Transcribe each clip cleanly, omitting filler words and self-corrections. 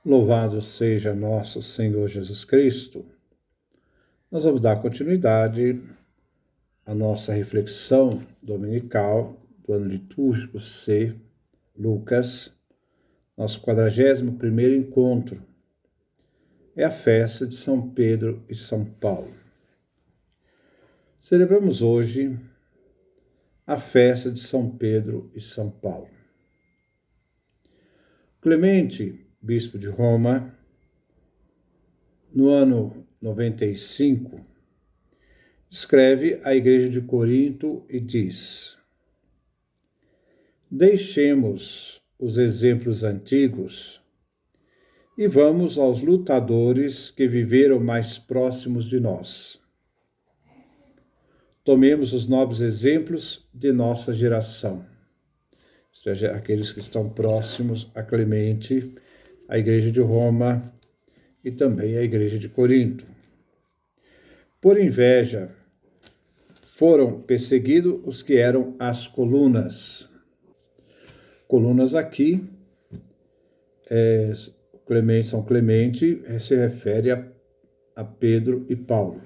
Louvado seja nosso Senhor Jesus Cristo. Nós vamos dar continuidade à nossa reflexão dominical do ano litúrgico C, Lucas, nosso 41º encontro. É a festa de São Pedro e São Paulo. Celebramos hoje a festa de São Pedro e São Paulo. Clemente, bispo de Roma, no ano 95, escreve à igreja de Corinto e diz: deixemos os exemplos antigos e vamos aos lutadores que viveram mais próximos de nós. Tomemos os nobres exemplos de nossa geração, ou seja, aqueles que estão próximos a Clemente, a igreja de Roma e também a igreja de Corinto. Por inveja, foram perseguidos os que eram as colunas. Colunas aqui, São Clemente se refere a Pedro e Paulo.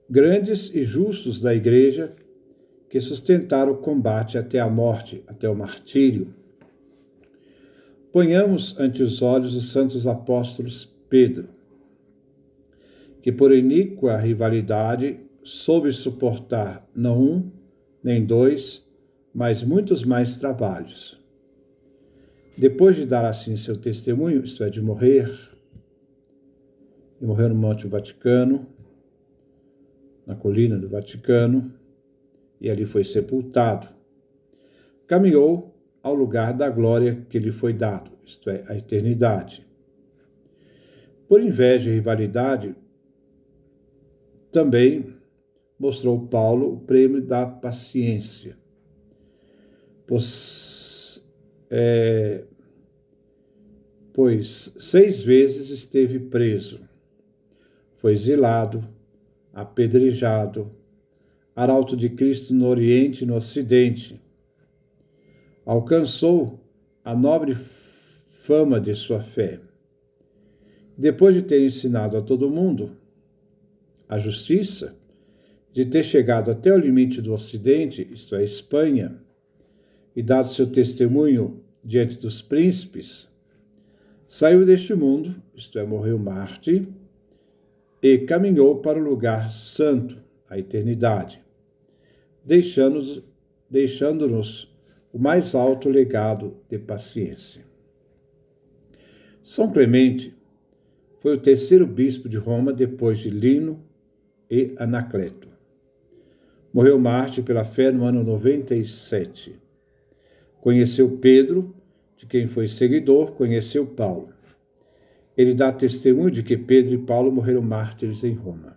Grandes e justos da igreja que sustentaram o combate até a morte, até o martírio. Ponhamos ante os olhos os santos apóstolos Pedro, que por iníqua rivalidade soube suportar não um, nem dois, mas muitos mais trabalhos. Depois de dar assim seu testemunho, isto é, de morrer, e morreu no Monte Vaticano, na colina do Vaticano, e ali foi sepultado, caminhou ao lugar da glória que lhe foi dado, isto é, a eternidade. Por inveja e rivalidade, também mostrou Paulo o prêmio da paciência, pois 6 vezes esteve preso, foi exilado, apedrejado, arauto de Cristo no Oriente e no Ocidente. Alcançou a nobre fama de sua fé. Depois de ter ensinado a todo mundo a justiça, de ter chegado até o limite do Ocidente, isto é, Espanha, e dado seu testemunho diante dos príncipes, saiu deste mundo, isto é, morreu mártir, e caminhou para o lugar santo, a eternidade, deixando-nos o mais alto legado de paciência. São Clemente foi o 3º bispo de Roma depois de Lino e Anacleto. Morreu mártir pela fé no ano 97. Conheceu Pedro, de quem foi seguidor, conheceu Paulo. Ele dá testemunho de que Pedro e Paulo morreram mártires em Roma.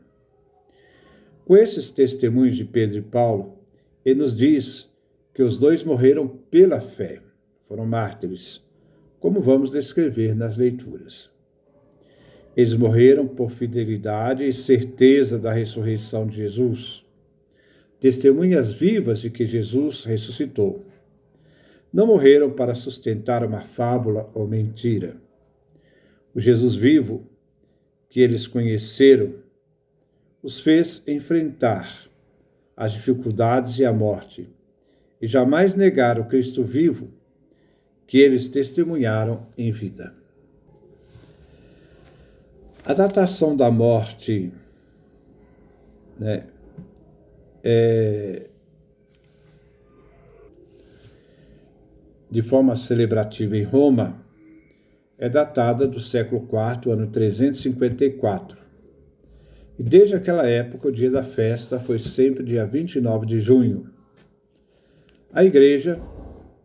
Com esses testemunhos de Pedro e Paulo, ele nos diz que os dois morreram pela fé, foram mártires, como vamos descrever nas leituras. Eles morreram por fidelidade e certeza da ressurreição de Jesus, testemunhas vivas de que Jesus ressuscitou. Não morreram para sustentar uma fábula ou mentira. O Jesus vivo, que eles conheceram, os fez enfrentar as dificuldades e a morte, e jamais negaram o Cristo vivo, que eles testemunharam em vida. A datação da morte, de forma celebrativa em Roma, é datada do século IV, ano 354. E desde aquela época, o dia da festa foi sempre dia 29 de junho. A igreja,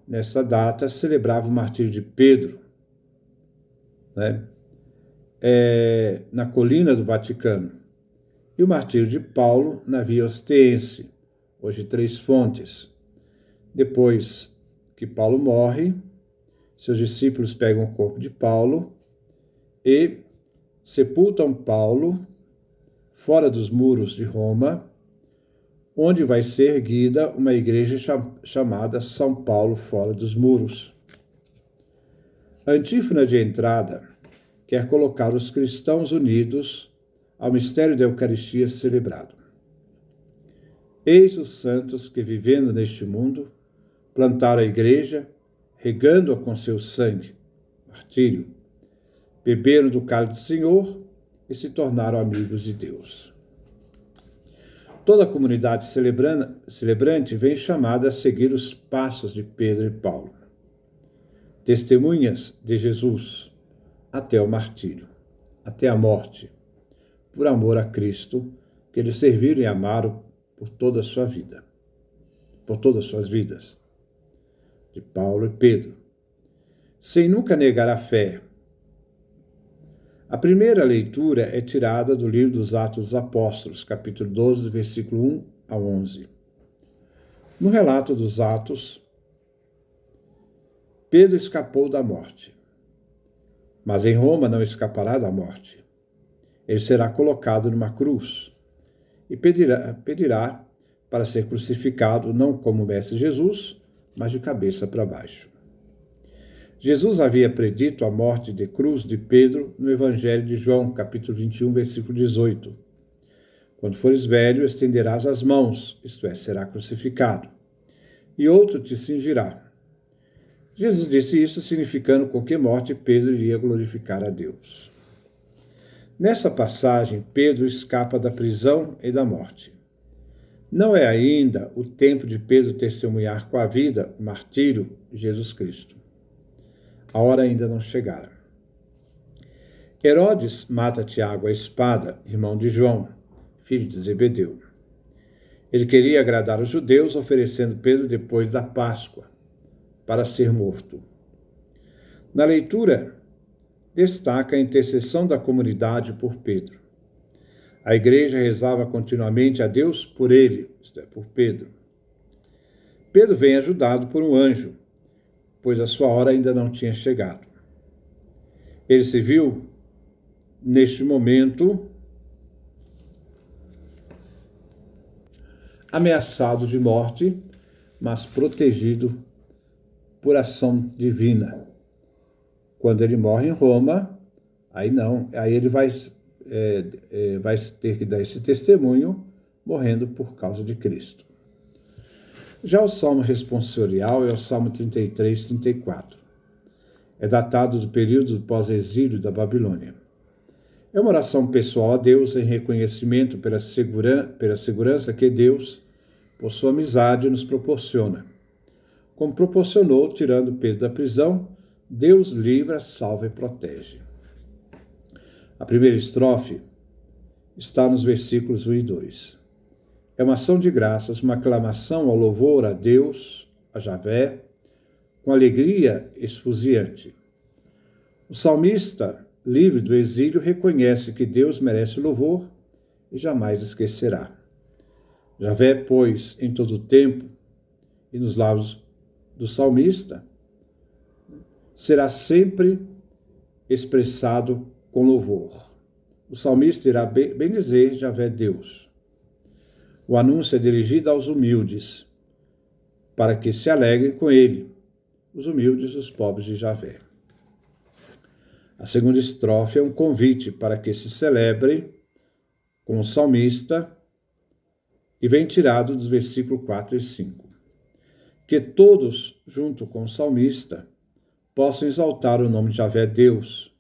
nessa data, celebrava o martírio de Pedro, na colina do Vaticano, e o martírio de Paulo na Via Ostiense, hoje Três Fontes. Depois que Paulo morre, seus discípulos pegam o corpo de Paulo e sepultam Paulo fora dos muros de Roma, onde vai ser erguida uma igreja chamada São Paulo fora dos muros. A antífona de entrada quer colocar os cristãos unidos ao mistério da Eucaristia celebrado. Eis os santos que, vivendo neste mundo, plantaram a igreja, regando-a com seu sangue, martírio, beberam do cálice do Senhor e se tornaram amigos de Deus. Toda a comunidade celebrante vem chamada a seguir os passos de Pedro e Paulo, testemunhas de Jesus até o martírio, até a morte, por amor a Cristo, que eles serviram e amaram por toda a sua vida, por todas as suas vidas, de Paulo e Pedro, sem nunca negar a fé. A primeira leitura é tirada do livro dos Atos dos Apóstolos, capítulo 12, versículo 1 a 11. No relato dos Atos, Pedro escapou da morte, mas em Roma não escapará da morte. Ele será colocado numa cruz e pedirá para ser crucificado não como o Mestre Jesus, mas de cabeça para baixo. Jesus havia predito a morte de cruz de Pedro no Evangelho de João, capítulo 21, versículo 18. Quando fores velho, estenderás as mãos, isto é, será crucificado, e outro te cingirá. Jesus disse isso significando com que morte Pedro iria glorificar a Deus. Nessa passagem, Pedro escapa da prisão e da morte. Não é ainda o tempo de Pedro testemunhar com a vida o martírio de Jesus Cristo. A hora ainda não chegara. Herodes mata Tiago à espada, irmão de João, filho de Zebedeu. Ele queria agradar os judeus, oferecendo Pedro depois da Páscoa, para ser morto. Na leitura, destaca a intercessão da comunidade por Pedro. A igreja rezava continuamente a Deus por ele, isto é, por Pedro. Pedro vem ajudado por um anjo, pois a sua hora ainda não tinha chegado. Ele se viu, neste momento, ameaçado de morte, mas protegido por ação divina. Quando ele morre em Roma, aí ele vai ter que dar esse testemunho, morrendo por causa de Cristo. Já o Salmo responsorial é o Salmo 33, 34. É datado do período do pós-exílio da Babilônia. É uma oração pessoal a Deus em reconhecimento pela segurança que Deus, por sua amizade, nos proporciona. Como proporcionou, tirando Pedro da prisão, Deus livra, salva e protege. A primeira estrofe está nos versículos 1 e 2. É uma ação de graças, uma aclamação ao louvor a Deus, a Javé, com alegria esfuziante. O salmista, livre do exílio, reconhece que Deus merece louvor e jamais esquecerá. Javé, pois, em todo o tempo, e nos lábios do salmista, será sempre expressado com louvor. O salmista irá bendizer Javé Deus. O anúncio é dirigido aos humildes, para que se alegrem com ele, os humildes, os pobres de Javé. A segunda estrofe é um convite para que se celebrem com o salmista e vem tirado dos versículos 4 e 5. Que todos, junto com o salmista, possam exaltar o nome de Javé Deus,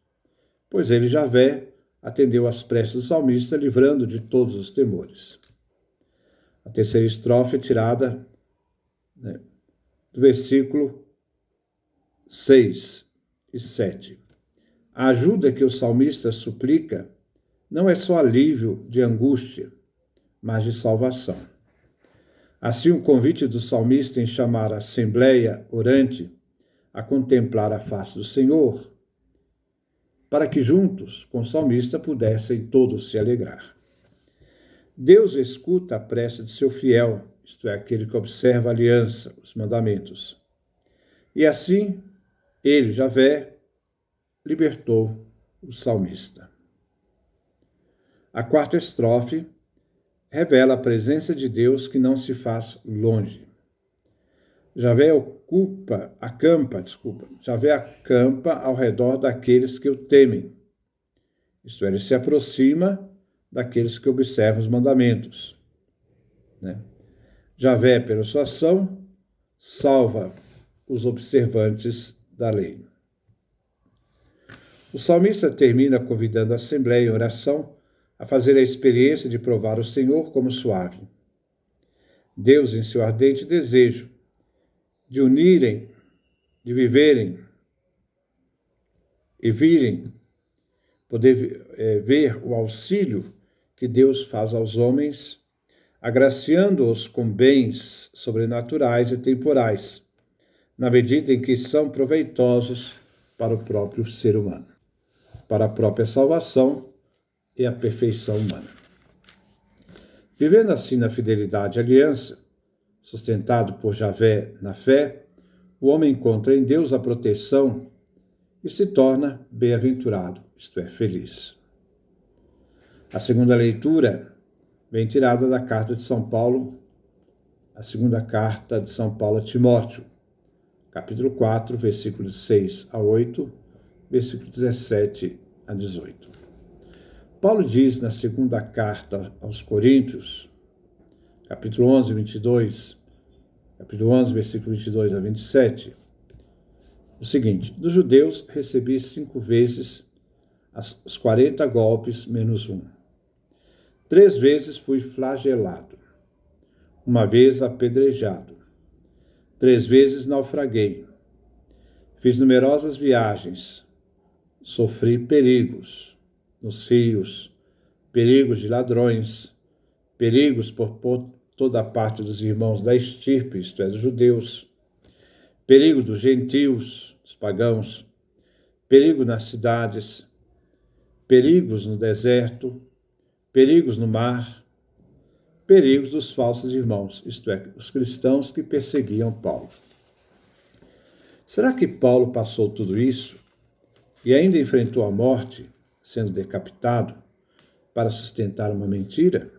pois ele, Javé, atendeu às preces do salmista, livrando de todos os temores. A terceira estrofe é tirada do versículo 6 e 7. A ajuda que o salmista suplica não é só alívio de angústia, mas de salvação. Assim, o convite do salmista em chamar a assembleia orante a contemplar a face do Senhor, para que juntos com o salmista pudessem todos se alegrar. Deus escuta a prece de seu fiel, isto é, aquele que observa a aliança, os mandamentos. E assim, ele, Javé, libertou o salmista. A quarta estrofe revela a presença de Deus que não se faz longe. Javé acampa ao redor daqueles que o temem. Isto é, ele se aproxima daqueles que observam os mandamentos. Né? Javé, pela sua ação, salva os observantes da lei. O salmista termina convidando a Assembleia em oração a fazer a experiência de provar o Senhor como suave. Deus, em seu ardente desejo de unirem, de viverem e virem, poder ver o auxílio que Deus faz aos homens, agraciando-os com bens sobrenaturais e temporais, na medida em que são proveitosos para o próprio ser humano, para a própria salvação e a perfeição humana. Vivendo assim na fidelidade à aliança, sustentado por Javé na fé, o homem encontra em Deus a proteção e se torna bem-aventurado, isto é, feliz. A segunda leitura vem tirada da carta de São Paulo, a segunda carta de São Paulo a Timóteo, capítulo 4, versículos 6 a 8, versículo 17 a 18. Paulo diz na segunda carta aos Coríntios, capítulo 11, 22, capítulo 11, versículo 22 a 27, o seguinte: dos judeus recebi 5 vezes os 40 golpes menos 1. 3 vezes fui flagelado, 1 vez apedrejado, 3 vezes naufraguei. Fiz numerosas viagens, sofri perigos nos rios, perigos de ladrões, perigos por toda a parte dos irmãos da estirpe, isto é, dos judeus, perigo dos gentios, dos pagãos, perigo nas cidades, perigos no deserto, perigos no mar, perigos dos falsos irmãos, isto é, os cristãos que perseguiam Paulo. Será que Paulo passou tudo isso e ainda enfrentou a morte, sendo decapitado, para sustentar uma mentira?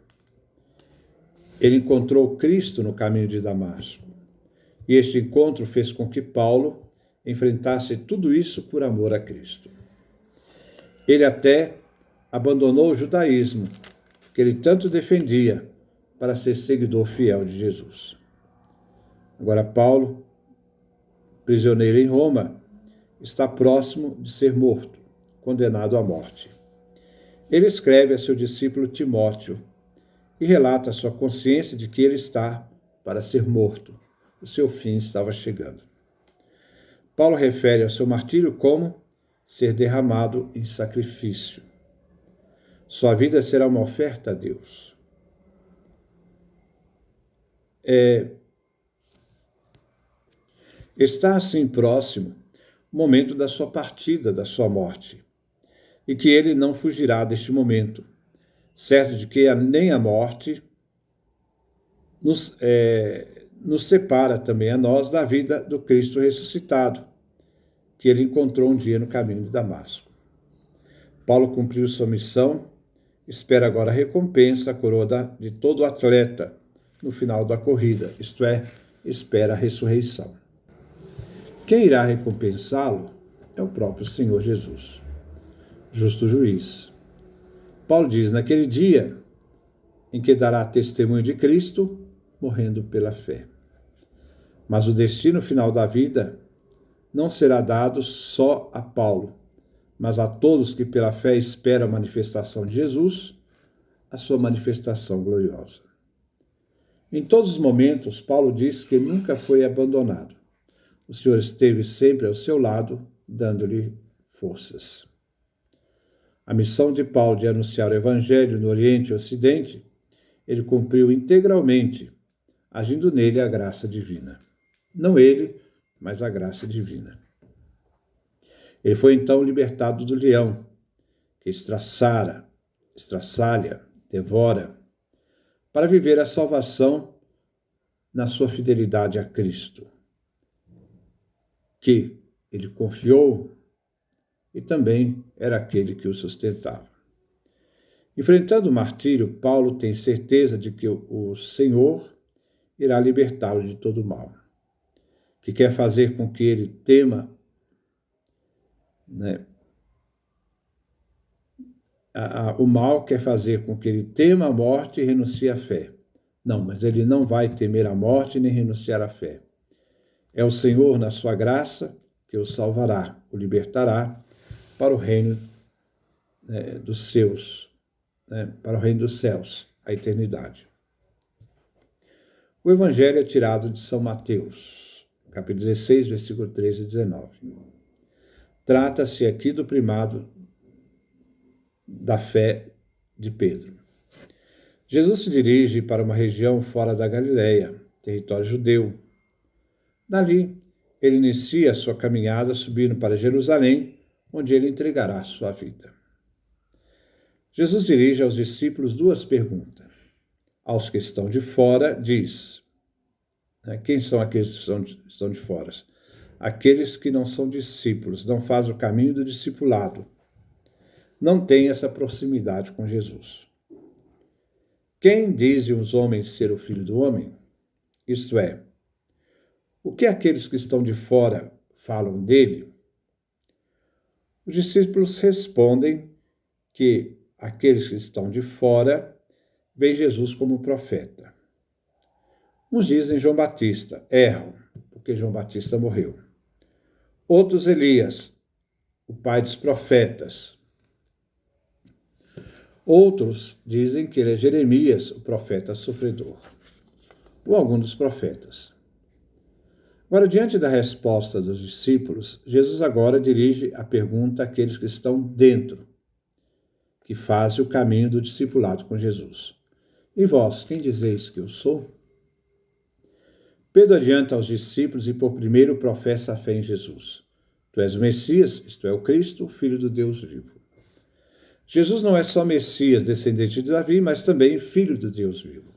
Ele encontrou Cristo no caminho de Damasco, e este encontro fez com que Paulo enfrentasse tudo isso por amor a Cristo. Ele até abandonou o judaísmo, que ele tanto defendia, para ser seguidor fiel de Jesus. Agora, Paulo, prisioneiro em Roma, está próximo de ser morto, condenado à morte. Ele escreve a seu discípulo Timóteo e relata a sua consciência de que ele está para ser morto. O seu fim estava chegando. Paulo refere ao seu martírio como ser derramado em sacrifício. Sua vida será uma oferta a Deus. Está assim próximo o momento da sua partida, da sua morte, e que ele não fugirá deste momento, certo de que nem a morte nos separa também a nós da vida do Cristo ressuscitado, que ele encontrou um dia no caminho de Damasco. Paulo cumpriu sua missão, espera agora a recompensa, a coroa de todo atleta no final da corrida, isto é, espera a ressurreição. Quem irá recompensá-lo é o próprio Senhor Jesus, justo juiz. Paulo diz: naquele dia em que dará testemunho de Cristo, morrendo pela fé. Mas o destino final da vida não será dado só a Paulo, mas a todos que pela fé esperam a manifestação de Jesus, a sua manifestação gloriosa. Em todos os momentos, Paulo diz que nunca foi abandonado. O Senhor esteve sempre ao seu lado, dando-lhe forças. A missão de Paulo de anunciar o Evangelho no Oriente e Ocidente, ele cumpriu integralmente, agindo nele a graça divina. Não ele, mas a graça divina. Ele foi então libertado do leão, que estraçalha, devora, para viver a salvação na sua fidelidade a Cristo, que ele confiou e também era aquele que o sustentava. Enfrentando o martírio, Paulo tem certeza de que o Senhor irá libertá-lo de todo o mal. que quer fazer com que ele tema, né? O mal quer fazer com que ele tema a morte e renuncie à fé. Não, mas ele não vai temer a morte nem renunciar à fé. É o Senhor, na sua graça, que o salvará, o libertará para o reino dos seus, para o reino dos céus, a eternidade. O Evangelho é tirado de São Mateus, capítulo 16, versículo 13 e 19. Trata-se aqui do primado da fé de Pedro. Jesus se dirige para uma região fora da Galileia, território judeu. Dali, ele inicia a sua caminhada subindo para Jerusalém, onde ele entregará a sua vida. Jesus dirige aos discípulos duas perguntas. Aos que estão de fora, diz: quem são aqueles que estão de fora? Aqueles que não são discípulos, não fazem o caminho do discipulado, não têm essa proximidade com Jesus. Quem dizem os homens ser o Filho do Homem? Isto é, o que aqueles que estão de fora falam dele? Os discípulos respondem que aqueles que estão de fora veem Jesus como profeta. Uns dizem João Batista, erram, porque João Batista morreu. Outros Elias, o pai dos profetas. Outros dizem que ele é Jeremias, o profeta sofredor, ou algum dos profetas. Agora, diante da resposta dos discípulos, Jesus agora dirige a pergunta àqueles que estão dentro, que fazem o caminho do discipulado com Jesus. E vós, quem dizeis que eu sou? Pedro adianta aos discípulos e por primeiro professa a fé em Jesus. Tu és o Messias, isto é, o Cristo, o Filho do Deus vivo. Jesus não é só Messias, descendente de Davi, mas também Filho do Deus vivo.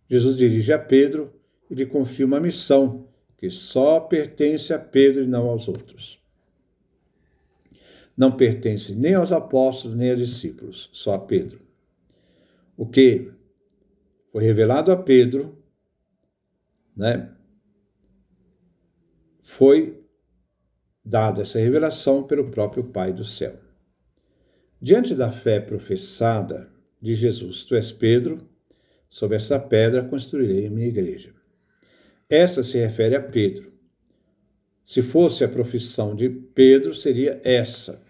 Jesus dirige a Pedro e lhe confia uma missão que só pertence a Pedro e não aos outros. Não pertence nem aos apóstolos, nem aos discípulos, só a Pedro. O que foi revelado a Pedro, foi dada essa revelação pelo próprio Pai do céu. Diante da fé professada de Jesus, tu és Pedro, sobre essa pedra construirei a minha igreja. Essa se refere a Pedro. Se fosse a profissão de Pedro, seria essa,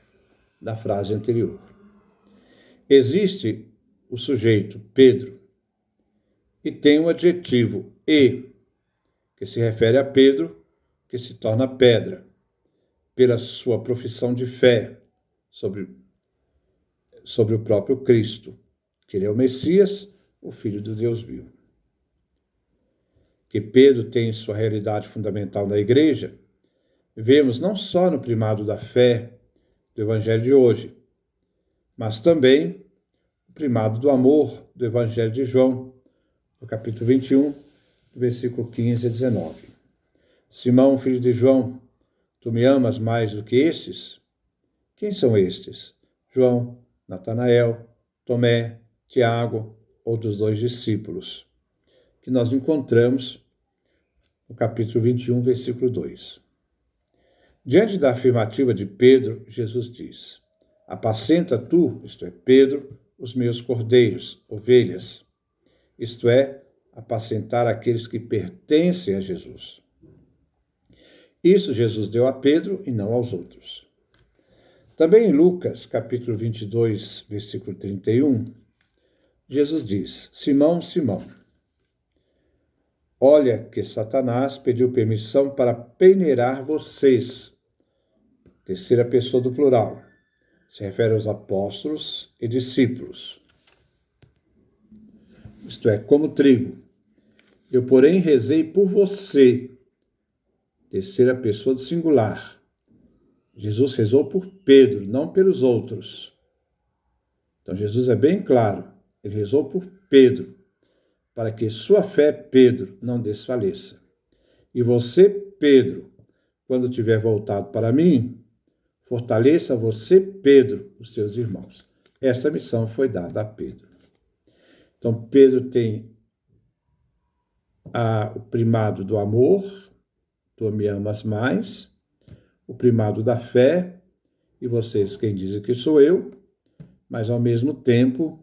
da frase anterior. Existe o sujeito Pedro e tem o adjetivo e, que se refere a Pedro, que se torna pedra, pela sua profissão de fé sobre o próprio Cristo, que ele é o Messias, o Filho do Deus vivo. Que Pedro tem sua realidade fundamental na igreja, vemos não só no primado da fé do Evangelho de hoje, mas também o primado do amor do Evangelho de João, no capítulo 21, do versículo 15 a 19. Simão, filho de João, tu me amas mais do que estes? Quem são estes? João, Natanael, Tomé, Tiago, outros dois discípulos, que nós encontramos no capítulo 21, versículo 2. Diante da afirmativa de Pedro, Jesus diz: apacenta tu, isto é, Pedro, os meus cordeiros, ovelhas, isto é, apacentar aqueles que pertencem a Jesus. Isso Jesus deu a Pedro e não aos outros. Também em Lucas, capítulo 22, versículo 31, Jesus diz: Simão, Simão, olha que Satanás pediu permissão para peneirar vocês. Terceira pessoa do plural. Se refere aos apóstolos e discípulos. Isto é, como trigo. Eu, porém, rezei por você. Terceira pessoa do singular. Jesus rezou por Pedro, não pelos outros. Então, Jesus é bem claro. Ele rezou por Pedro, para que sua fé, Pedro, não desfaleça. E você, Pedro, quando tiver voltado para mim, fortaleça você, Pedro, os seus irmãos. Essa missão foi dada a Pedro. Então, Pedro tem o primado do amor, tu me amas mais, o primado da fé, e vocês quem dizem que sou eu, mas ao mesmo tempo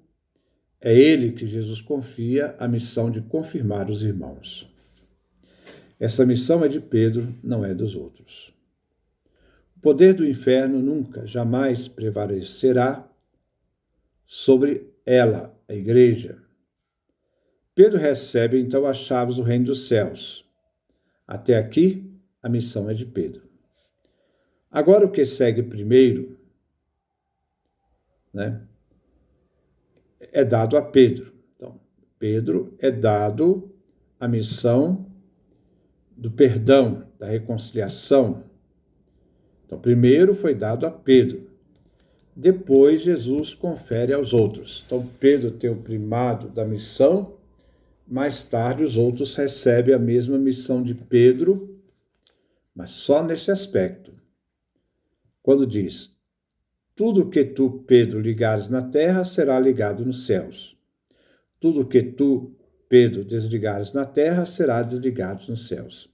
é ele que Jesus confia a missão de confirmar os irmãos. Essa missão é de Pedro, não é dos outros. O poder do inferno nunca, jamais prevalecerá sobre ela, a igreja. Pedro recebe então as chaves do reino dos céus. Até aqui, a missão é de Pedro. Agora, o que segue primeiro, é dado a Pedro. Então, Pedro é dado a missão do perdão, da reconciliação. Então, primeiro foi dado a Pedro. Depois, Jesus confere aos outros. Então, Pedro tem o primado da missão. Mais tarde, os outros recebem a mesma missão de Pedro, mas só nesse aspecto. Quando diz, tudo que tu, Pedro, ligares na terra, será ligado nos céus. Tudo que tu, Pedro, desligares na terra, será desligado nos céus.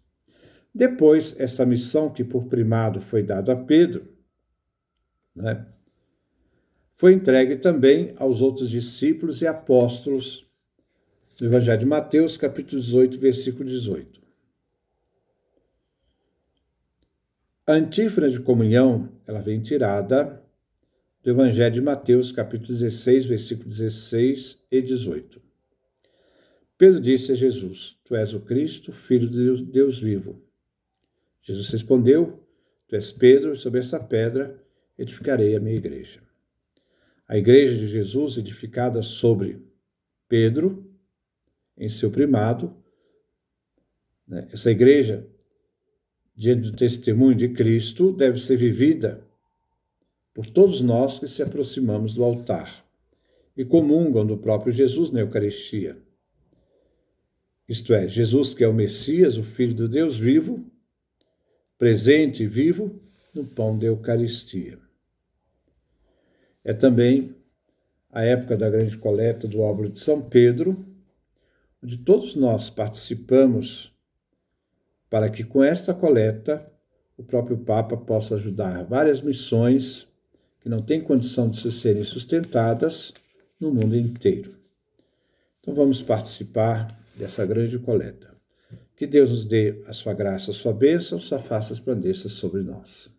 Depois, essa missão que por primado foi dada a Pedro, foi entregue também aos outros discípulos e apóstolos do Evangelho de Mateus, capítulo 18, versículo 18. A antífona de comunhão, ela vem tirada do Evangelho de Mateus, capítulo 16, versículo 16 e 18. Pedro disse a Jesus, tu és o Cristo, Filho de Deus vivo. Jesus respondeu, tu és Pedro, e sobre essa pedra edificarei a minha igreja. A igreja de Jesus, edificada sobre Pedro, em seu primado, essa igreja, diante do testemunho de Cristo, deve ser vivida por todos nós que se aproximamos do altar e comungam do próprio Jesus na Eucaristia. Isto é, Jesus que é o Messias, o Filho do Deus vivo, presente e vivo no pão da Eucaristia. É também a época da grande coleta do óbolo de São Pedro, onde todos nós participamos para que com esta coleta o próprio Papa possa ajudar várias missões que não têm condição de serem sustentadas no mundo inteiro. Então vamos participar dessa grande coleta. Que Deus nos dê a sua graça, a sua bênção, sua face resplandeça sobre nós.